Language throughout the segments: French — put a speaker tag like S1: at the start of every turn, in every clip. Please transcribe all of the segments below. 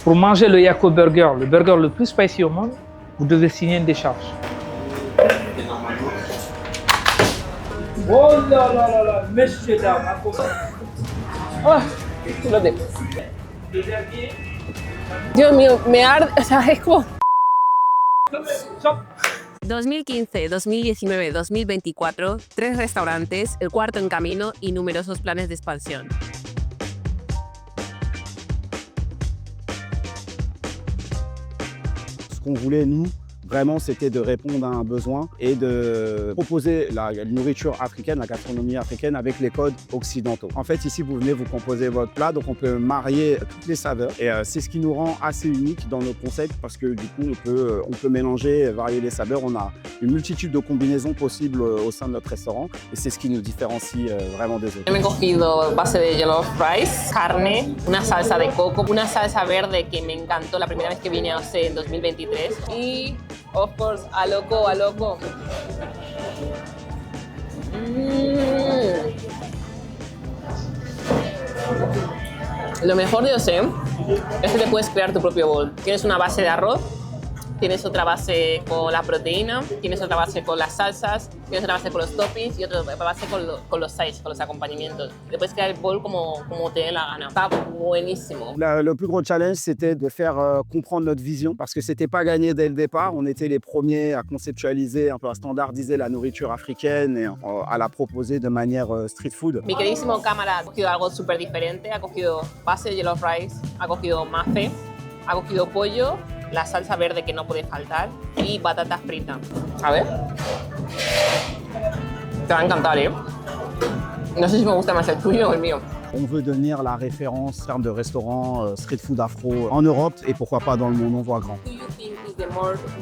S1: Pour manger le Yako Burger, le burger le plus spicy au monde, vous devez signer une décharge. Oh là là là là, monsieur dames,
S2: Ah, espérate. Dios mío, me arde, o sea, es como...
S3: 2015, 2019, 2024, 3 restaurantes, el cuarto en camino y numerosos planes de expansión.
S4: Ce qu'on voulait, nous, vraiment, c'était de répondre à un besoin et de proposer la nourriture africaine, la gastronomie africaine avec les codes occidentaux. En fait, ici, vous venez vous composer votre plat, donc on peut marier toutes les saveurs. Et c'est ce qui nous rend assez unique dans nos concepts parce que du coup, on peut mélanger, varier les saveurs. On a une multitude de combinaisons possibles au sein de notre restaurant et c'est ce qui nous différencie vraiment des autres.
S2: Me he cogido base de jollof rice, carne, una salsa de coco, una salsa verde que me encantó la primera vez que vine a OCE en 2023 y, of course, a loco, a loco. Lo mejor de OCE es que te puedes crear tu propio bowl. Tienes una base de arroz, tienes otra base con la proteína, tienes otra base con las salsas, tienes otra base con los toppings y otra base con los sides, con los acompañamientos. Te puedes crear el bowl como te dé la gana. Está buenísimo.
S4: Le plus gros challenge, c'était de faire comprendre notre vision parce que c'était pas gagné dès le départ. On était les premiers à conceptualiser, un peu à standardiser la nourriture africaine et à la proposer de manière street food.
S2: Mi queridísimo cámara ha cogido algo súper diferente. Ha cogido base de jollof rice, ha cogido mafe, ha cogido pollo, la salsa verde que no puede faltar y patatas fritas. A ver. Te va a encantar, ¿eh? No sé si me gusta más el tuyo o el mío.
S4: On veut devenir la référence en termes de restaurants street food afro en Europe et pourquoi pas dans le monde, on voit grand.
S2: Who do you think is the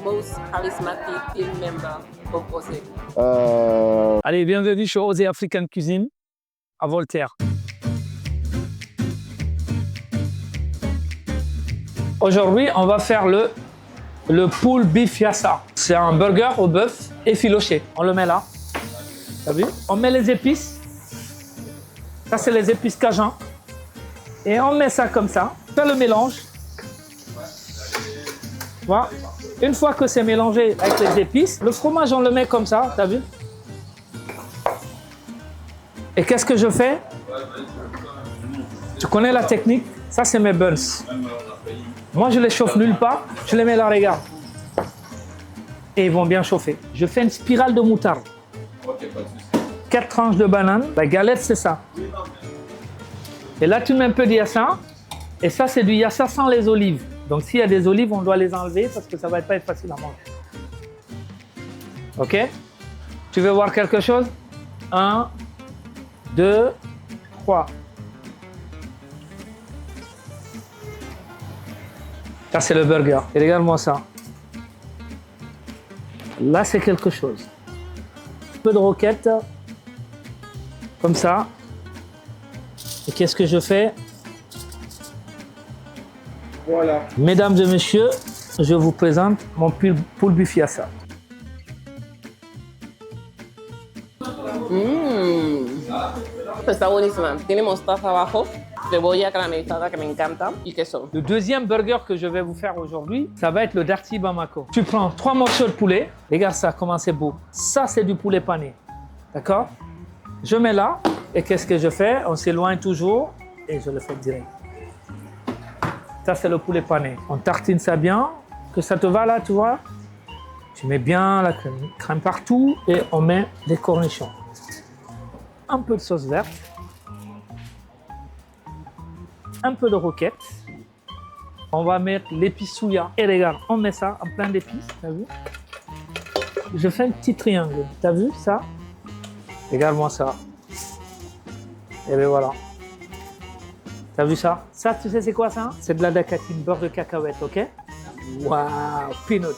S2: most charismatic team member of OCE?
S1: Allez, bienvenue chez Osez African Cuisine à Voltaire. Aujourd'hui, on va faire le poule beef yassa. C'est un burger au bœuf effiloché. On le met là. T'as vu? On met les épices. Ça, c'est les épices cajun. Et on met ça comme ça. On fait le mélange. Voilà. Une fois que c'est mélangé avec les épices, le fromage, on le met comme ça. T'as vu? Et qu'est-ce que je fais? Tu connais la technique? Ça, c'est mes buns. Moi, je les chauffe nulle part, je les mets là, regarde. Et ils vont bien chauffer. Je fais une spirale de moutarde. 4 tranches de banane. La galette, c'est ça. Et là, tu mets un peu de yassa. Et ça, c'est du yassa sans les olives. Donc, s'il y a des olives, on doit les enlever parce que ça ne va pas être facile à manger. OK? Tu veux voir quelque chose? 1, 2, 3. Ça, c'est le burger. Et regarde-moi ça. Là, c'est quelque chose. Un peu de roquette. Comme ça. Et qu'est-ce que je fais? Voilà. Mesdames et messieurs, je vous présente mon poule beef yassa.
S2: Está buenísima. Tiene mostaza abajo, cebolla caramelizada que me encanta y queso.
S1: Le deuxième burger que je vais vous faire aujourd'hui, ça va être le Darty Bamako. Tu prends 3 morceaux de poulet. Regarde ça, comment c'est beau. Ça, c'est du poulet pané. D'accord? Je mets là. Et qu'est-ce que je fais? On s'éloigne toujours et je le fais direct. Ça, c'est le poulet pané. On tartine ça bien. Que ça te va là, tu vois? Tu mets bien la crème partout et on met des cornichons. Un peu de sauce verte. Un peu de roquette. On va mettre l'épice souya. Et regarde, on met ça en plein d'épices, t'as vu? Je fais un petit triangle, t'as vu ça? Regarde-moi ça. Et bien voilà. T'as vu ça? Ça, tu sais c'est quoi ça? C'est de la dacatine, beurre de cacahuète, ok? Waouh, peanuts.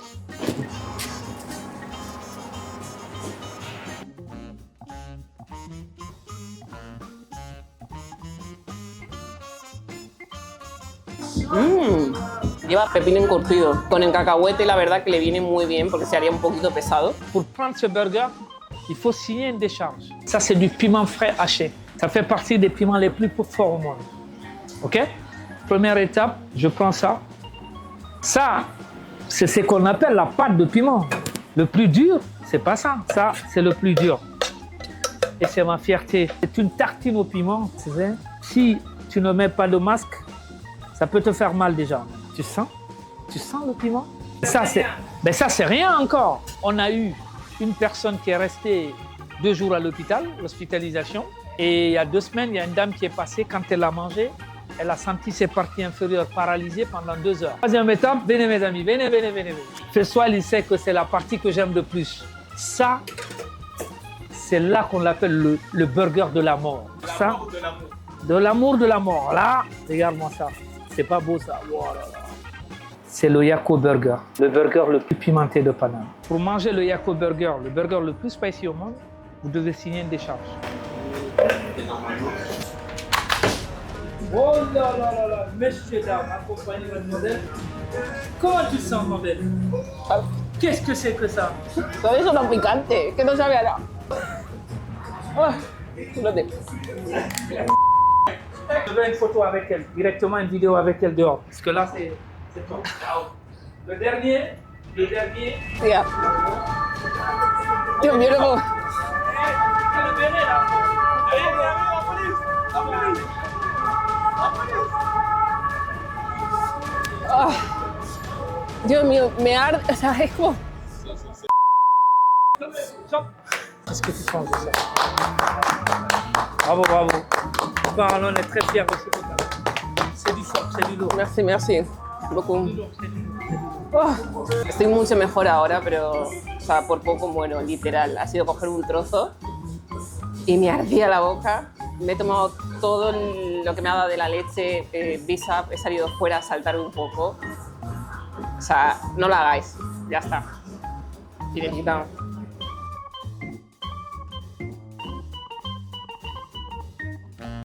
S2: Lleva pepino encurtido. Con el cacahuete la verdad que le viene muy bien porque se haría un poquito pesado.
S1: Pour prendre ce burger, il faut signer une décharge. Ça, c'est du piment frais haché. Ça fait partie des piments les plus forts au monde. OK? Première étape, je prends ça, Ça, c'est ce qu'on appelle la pâte de piment. Le plus dur, c'est pas ça. Ça, c'est le plus dur. Et c'est ma fierté. C'est une tartine au piment, tu sais. Si tu ne mets pas de masque, ça peut te faire mal déjà. Tu sens? Tu sens le piment? Ça, c'est rien encore. On a eu une personne qui est restée 2 jours à l'hôpital, l'hospitalisation. Et il y a 2 semaines, il y a une dame qui est passée. Quand elle a mangé, elle a senti ses parties inférieures paralysées pendant 2 heures. Troisième étape, venez mes amis, venez. Festoil, il sait que c'est la partie que j'aime le plus. Ça, c'est là qu'on l'appelle le burger de la mort. Ça, de l'amour de la mort. Là, regarde-moi ça. C'est pas beau ça. Oh là là. C'est le Yako Burger, le burger le plus pimenté de Paname. Pour manger le Yako Burger, le burger le plus spicy au monde, vous devez signer une décharge. Oh là là là là, messieurs, dames, accompagnez mademoiselle. Comment tu sens, ma belle? Qu'est-ce que c'est que ça?
S2: Todo eso tan picante, que no sabe a nada. Ah, espérate.
S1: Je veux une photo avec elle, directement une vidéo avec elle dehors. Parce que là, c'est top. Le dernier.
S2: Ya. Dios mío, loco.
S1: Le dernier, là.
S2: Ah, Dios mío, me arde, o sea, es como...
S1: Qu'est-ce que tu penses de ça? Bravo. Bon, on est très fiers de ce repas. C'est du fort, c'est du lourd.
S2: Merci beaucoup. Oh, estoy mucho mejor ahora, pero, o sea, por poco muero, literal. Ha sido coger un trozo y me ardía la boca. Me he tomado todo lo que me ha dado de la leche, Bisap, he salido fuera a saltar un poco. O sea, no lo hagáis, ya está. Finito.